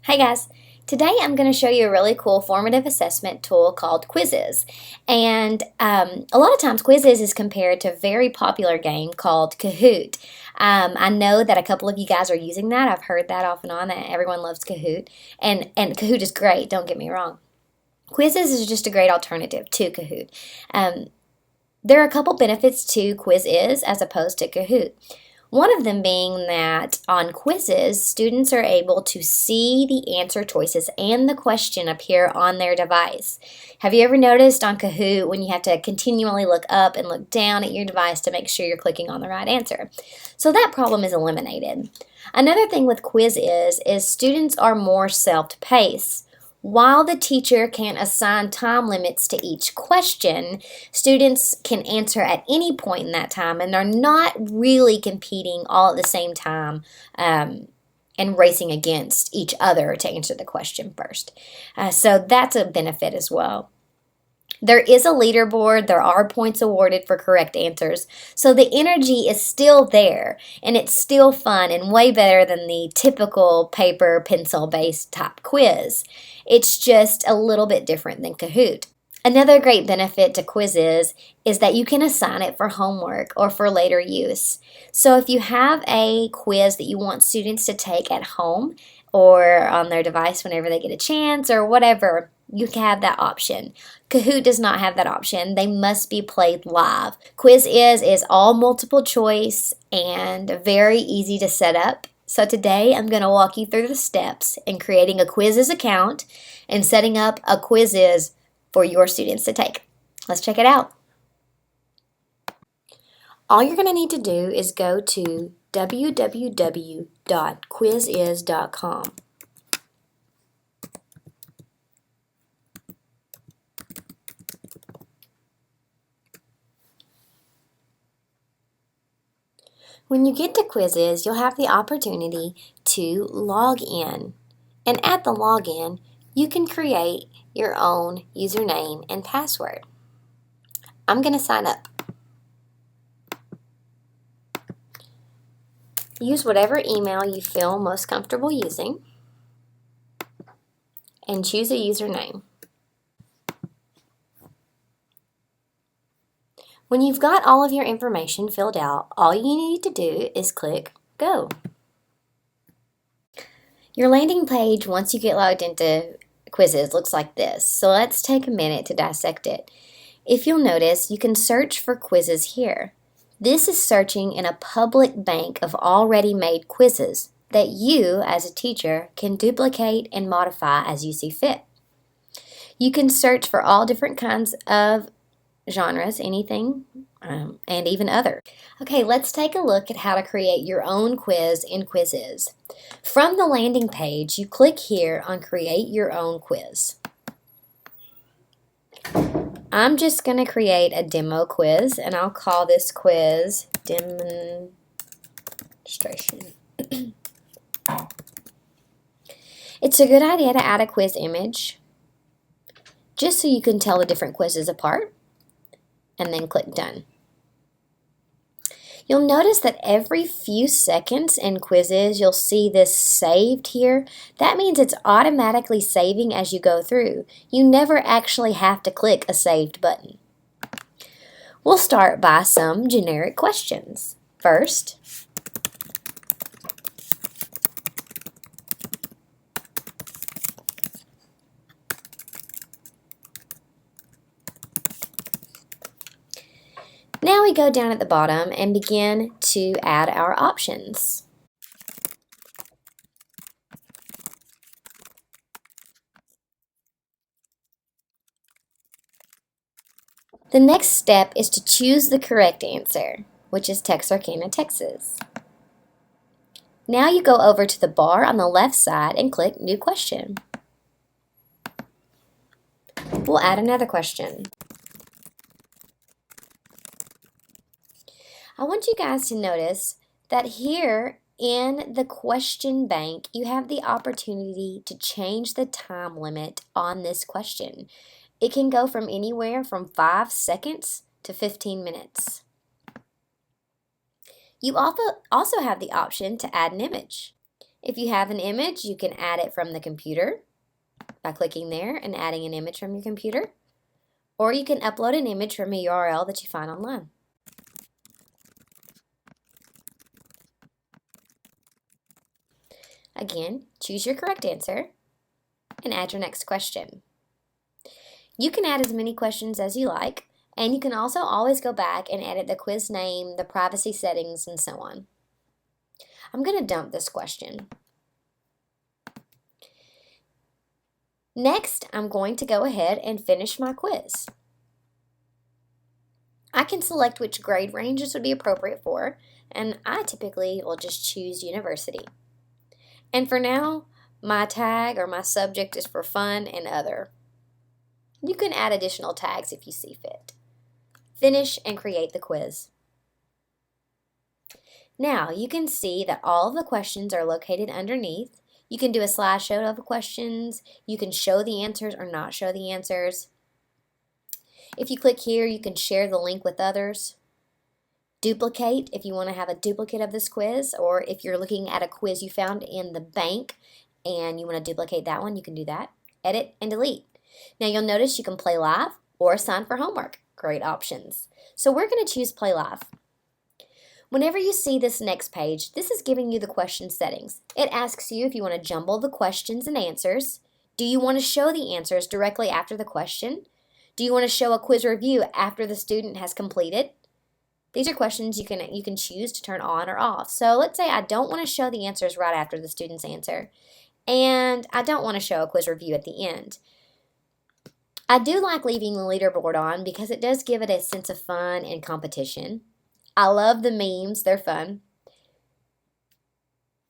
Hi guys, today I'm going to show you a really cool formative assessment tool called Quizizz. And a lot of times Quizizz is compared to a very popular game called Kahoot. I know that a couple of you guys are using that. I've heard that off and on that everyone loves Kahoot. And Kahoot is great, don't get me wrong. Quizizz is just a great alternative to Kahoot. Um, there are a couple benefits to Quizizz as opposed to Kahoot. One of them being that on Quizizz, students are able to see the answer choices and the question appear on their device. Have you ever noticed on Kahoot when you have to continually look up and look down at your device to make sure you're clicking on the right answer? So that problem is eliminated. Another thing with Quizizz is students are more self-paced. While the teacher can assign time limits to each question, students can answer at any point in that time, and they're not really competing all at the same time and racing against each other to answer the question first. So that's a benefit as well. There is a leaderboard, there are points awarded for correct answers, so the energy is still there, and it's still fun and way better than the typical paper, pencil-based type quiz. It's just a little bit different than Kahoot. Another great benefit to Quizizz is that you can assign it for homework or for later use. So if you have a quiz that you want students to take at home or on their device whenever they get a chance or whatever, you can have that option. Kahoot does not have that option. They must be played live. Quizizz is all multiple choice and very easy to set up. So today I'm going to walk you through the steps in creating a Quizizz account and setting up a Quizizz for your students to take. Let's check it out. All you're going to need to do is go to www.quizizz.com. When you get to Quizizz, you'll have the opportunity to log in. And at the login, you can create your own username and password. I'm going to sign up. Use whatever email you feel most comfortable using and choose a username. When you've got all of your information filled out, all you need to do is click Go. Your landing page, once you get logged into Quizizz, looks like this. So let's take a minute to dissect it. If you'll notice, you can search for quizzes here. This is searching in a public bank of already made quizzes that you, as a teacher, can duplicate and modify as you see fit. You can search for all different kinds of genres, anything, and even other. Okay, let's take a look at how to create your own quiz in Quizizz. From the landing page, you click here on Create Your Own Quiz. I'm just going to create a demo quiz, and I'll call this quiz Demonstration. It's a good idea to add a quiz image, just so you can tell the different quizzes apart, and then click Done. You'll notice that every few seconds in Quizizz, you'll see this saved here. That means it's automatically saving as you go through. You never actually have to click a saved button. We'll start by some generic questions. First, now we go down at the bottom and begin to add our options. The next step is to choose the correct answer, which is Texarkana, Texas. Now you go over to the bar on the left side and click New Question. We'll add another question. I want you guys to notice that here in the question bank, you have the opportunity to change the time limit on this question. It can go from anywhere from 5 seconds to 15 minutes. You also have the option to add an image. If you have an image, you can add it from the computer by clicking there and adding an image from your computer. Or you can upload an image from a URL that you find online. Again, choose your correct answer and add your next question. You can add as many questions as you like, and you can also always go back and edit the quiz name, the privacy settings, and so on. I'm going to dump this question. Next, I'm going to go ahead and finish my quiz. I can select which grade range this would be appropriate for, and I typically will just choose university. And for now, my tag or my subject is for fun and other. You can add additional tags if you see fit. Finish and create the quiz. Now you can see that all of the questions are located underneath. You can do a slideshow of the questions. You can show the answers or not show the answers. If you click here, you can share the link with others. Duplicate if you want to have a duplicate of this quiz, or if you're looking at a quiz you found in the bank and you want to duplicate that one, you can do that. Edit and delete. Now you'll notice you can play live or assign for homework. Great options. So we're going to choose play live. Whenever you see this next page, this is giving you the question settings. It asks you if you want to jumble the questions and answers. Do you want to show the answers directly after the question? Do you want to show a quiz review after the student has completed? These are questions you can choose to turn on or off. So let's say I don't want to show the answers right after the student's answer, and I don't want to show a quiz review at the end. I do like leaving the leaderboard on because it does give it a sense of fun and competition. I love the memes, they're fun.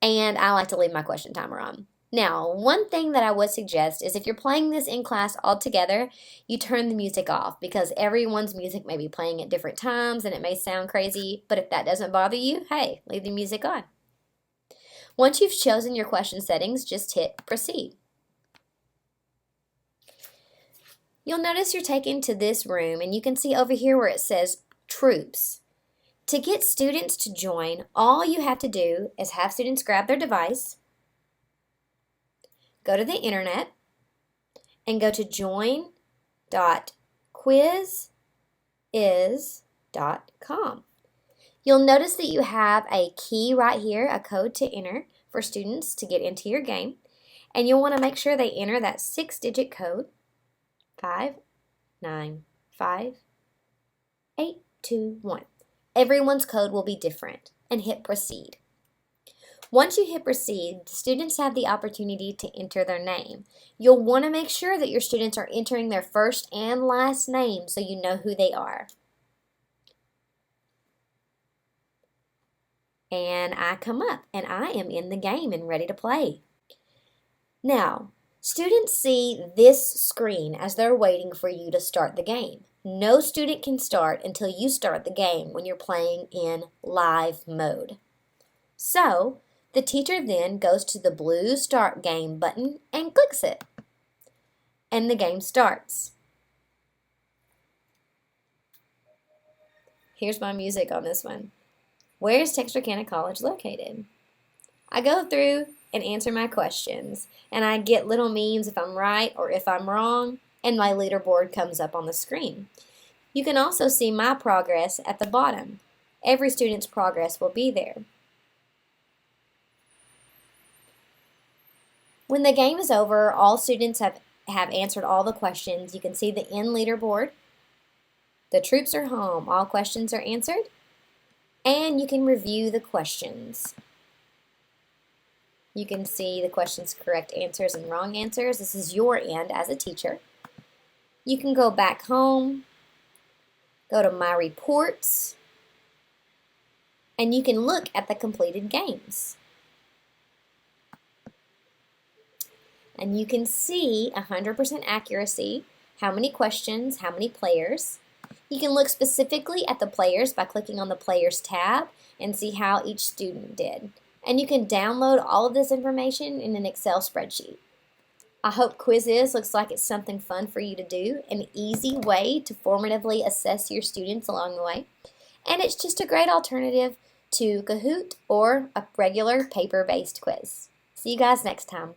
And I like to leave my question timer on. Now, one thing that I would suggest is if you're playing this in class all together, you turn the music off because everyone's music may be playing at different times and it may sound crazy, but if that doesn't bother you, hey, leave the music on. Once you've chosen your question settings, just hit proceed. You'll notice you're taken to this room and you can see over here where it says troops. To get students to join, all you have to do is have students grab their device, go to the internet, and go to join.quizizz.com. You'll notice that you have a key right here, a code to enter for students to get into your game, and you'll want to make sure they enter that 6-digit code, 595821. Everyone's code will be different, and hit proceed. Once you hit proceed, the students have the opportunity to enter their name. You'll want to make sure that your students are entering their first and last name so you know who they are. And I come up, and I am in the game and ready to play. Now, students see this screen as they're waiting for you to start the game. No student can start until you start the game when you're playing in live mode. So, the teacher then goes to the blue Start Game button and clicks it. And the game starts. Here's my music on this one. Where is Texarkana College located? I go through and answer my questions, and I get little memes if I'm right or if I'm wrong, and my leaderboard comes up on the screen. You can also see my progress at the bottom. Every student's progress will be there. When the game is over, all students have answered all the questions. You can see the end leaderboard. The troops are home. All questions are answered. And you can review the questions. You can see the questions' correct answers and wrong answers. This is your end as a teacher. You can go back home, go to My Reports, and you can look at the completed games. And you can see 100% accuracy, how many questions, how many players. You can look specifically at the players by clicking on the Players tab and see how each student did. And you can download all of this information in an Excel spreadsheet. I hope Quizizz looks like it's something fun for you to do, an easy way to formatively assess your students along the way. And it's just a great alternative to Kahoot or a regular paper-based quiz. See you guys next time.